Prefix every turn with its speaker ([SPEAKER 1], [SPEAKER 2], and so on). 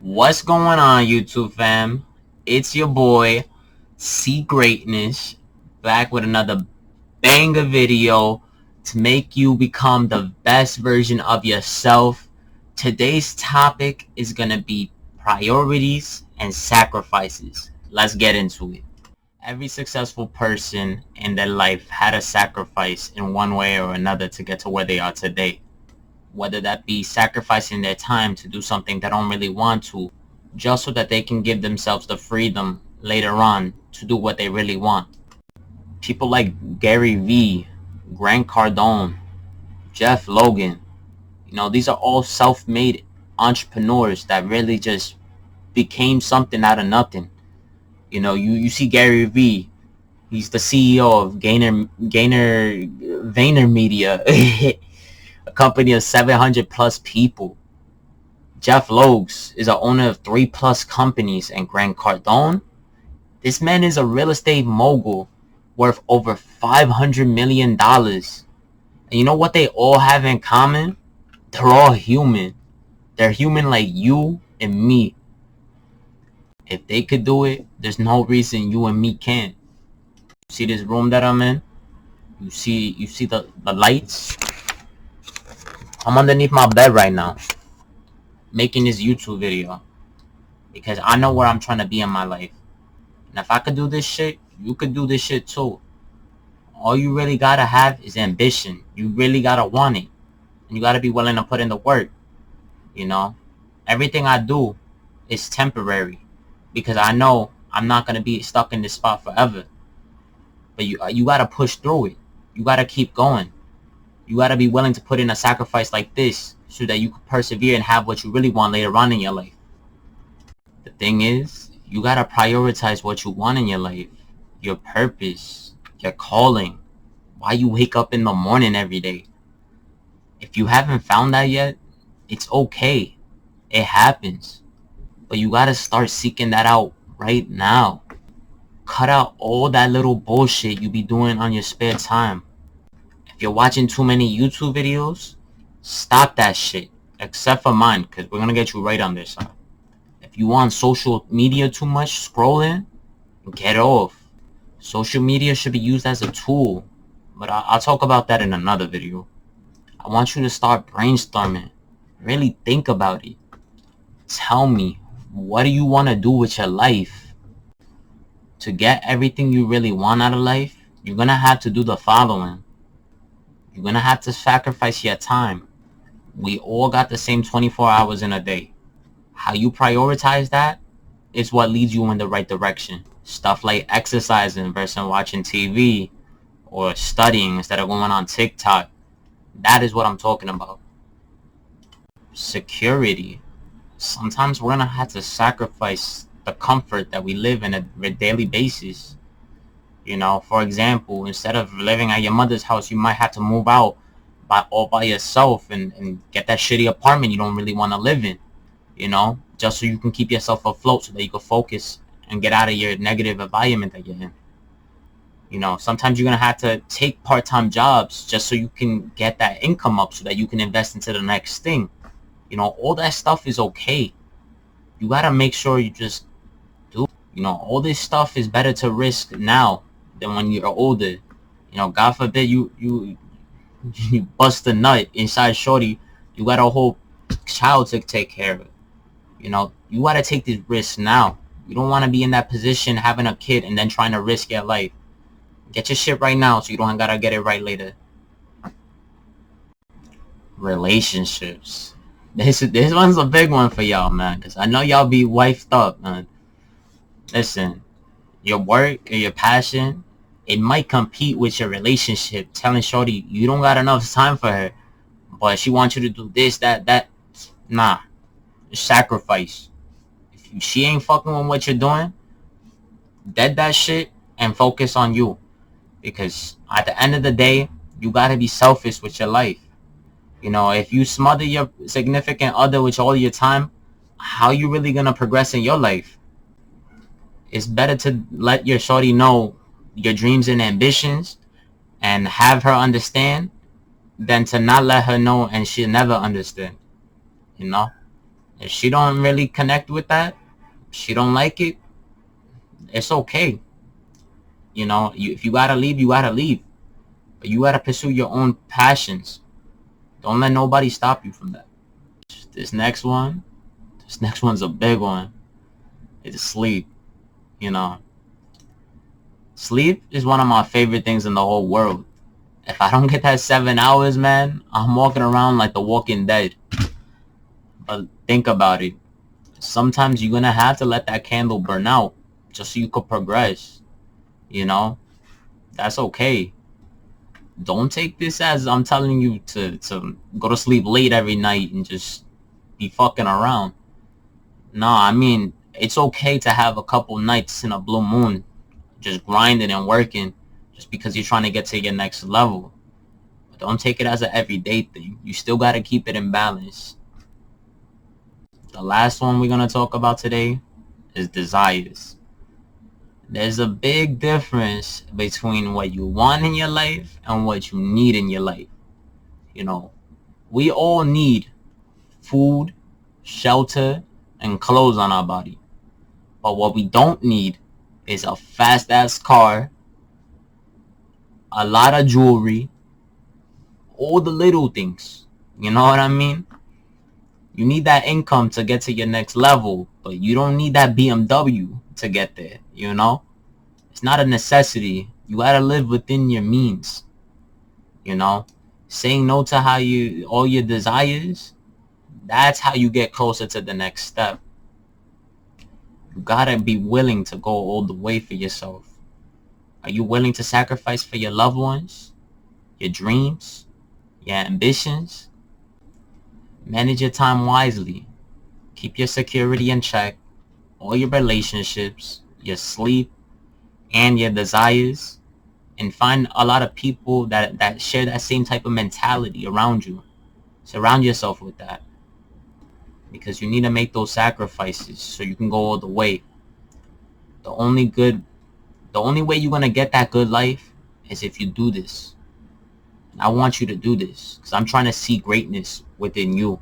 [SPEAKER 1] What's going on, YouTube fam? It's your boy C Greatness, back with another banger video to make you become the best version of yourself. Today's topic is gonna be priorities and sacrifices. Let's get into it. Every successful person in their life had a sacrifice in one way or another to get to where they are today. Whether that be sacrificing their time to do something they don't really want to, just so that they can give themselves the freedom later on to do what they really want. People like Gary Vee, Grant Cardone, Jeff Logan, these are all self-made entrepreneurs that really just became something out of nothing. You see Gary Vee, he's the CEO of VaynerMedia, a company of 700 plus people. Jeff Logs is a owner of 3 plus companies, and Grant Cardone, this man is a real estate mogul worth over $500 million. And you know what they all have in common? They're all human. They're human like you and me. If they could do it, there's no reason you and me can't. See this room that I'm in? You see the lights? I'm underneath my bed right now, making this YouTube video, because I know where I'm trying to be in my life. And if I could do this shit, you could do this shit too. All you really gotta have is ambition. You really gotta want it. And you gotta be willing to put in the work. Everything I do is temporary, because I know I'm not gonna be stuck in this spot forever. But you gotta push through it. You gotta keep going. You gotta be willing to put in a sacrifice like this so that you can persevere and have what you really want later on in your life. The thing is, you gotta prioritize what you want in your life. Your purpose, your calling, why you wake up in the morning every day. If you haven't found that yet, it's okay. It happens. But you gotta start seeking that out right now. Cut out all that little bullshit you be doing on your spare time. If you're watching too many YouTube videos, stop that shit. Except for mine, because we're gonna get you right on this side. If you want social media too much, scrolling, get off. Social media should be used as a tool, but I'll talk about that in another video. I want you to start brainstorming. Really think about it. Tell me, what do you want to do with your life? To get everything you really want out of life, you're going to have to do the following. You're going to have to sacrifice your time. We all got the same 24 hours in a day. How you prioritize that is what leads you in the right direction. Stuff like exercising versus watching TV, or studying instead of going on TikTok. That is what I'm talking about. Security. Sometimes we're gonna have to sacrifice the comfort that we live in a daily basis. For example, instead of living at your mother's house, you might have to move out all by yourself and get that shitty apartment you don't really want to live in. Just so you can keep yourself afloat, so that you can focus and get out of your negative environment that you're in. Sometimes you're going to have to take part-time jobs just so you can get that income up, so that you can invest into the next thing. All that stuff is okay. You got to make sure you just do. All this stuff is better to risk now than when you're older. God forbid you bust a nut inside shorty. You got a whole child to take care of. You got to take these risks now. You don't want to be in that position having a kid and then trying to risk your life. Get your shit right now so you don't gotta get it right later. Relationships. This one's a big one for y'all, man, because I know y'all be wifed up, man. Listen, your work or your passion, it might compete with your relationship. Telling shorty you don't got enough time for her, but she wants you to do this, that. Nah. Sacrifice. If she ain't fucking with what you're doing, dead that shit and focus on you. Because at the end of the day, you gotta be selfish with your life. If you smother your significant other with all your time, how you really gonna progress in your life? It's better to let your shorty know your dreams and ambitions and have her understand, than to not let her know and she'll never understand. If she don't really connect with that, she don't like it, it's okay. You know, if you gotta leave, you gotta leave. But you gotta pursue your own passions. Don't let nobody stop you from that. This next one, this next one's a big one. It's sleep. You know, sleep is one of my favorite things in the whole world. If I don't get that 7 hours, man, I'm walking around like the Walking Dead. But think about it. Sometimes you're gonna have to let that candle burn out just so you could progress. You know, that's okay. Don't take this as I'm telling you to go to sleep late every night and just be fucking around. Nah, I mean, it's okay to have a couple nights in a blue moon just grinding and working just because you're trying to get to your next level. But don't take it as an everyday thing. You still got to keep it in balance. The last one we're going to talk about today is desires. There's a big difference between what you want in your life and what you need in your life. You know, we all need food, shelter, and clothes on our body. But what we don't need is a fast-ass car, a lot of jewelry, all the little things. You know what I mean? You need that income to get to your next level, but you don't need that BMW to get there, you know? It's not a necessity. You gotta live within your means, you know? Saying no to all your desires, that's how you get closer to the next step. You gotta be willing to go all the way for yourself. Are you willing to sacrifice for your loved ones, your dreams, your ambitions? Manage your time wisely. Keep your security in check, all your relationships, your sleep, and your desires. And find a lot of people that share that same type of mentality around you. Surround yourself with that. Because you need to make those sacrifices so you can go all the way. The only way you're going to get that good life is if you do this. And I want you to do this because I'm trying to see greatness within you.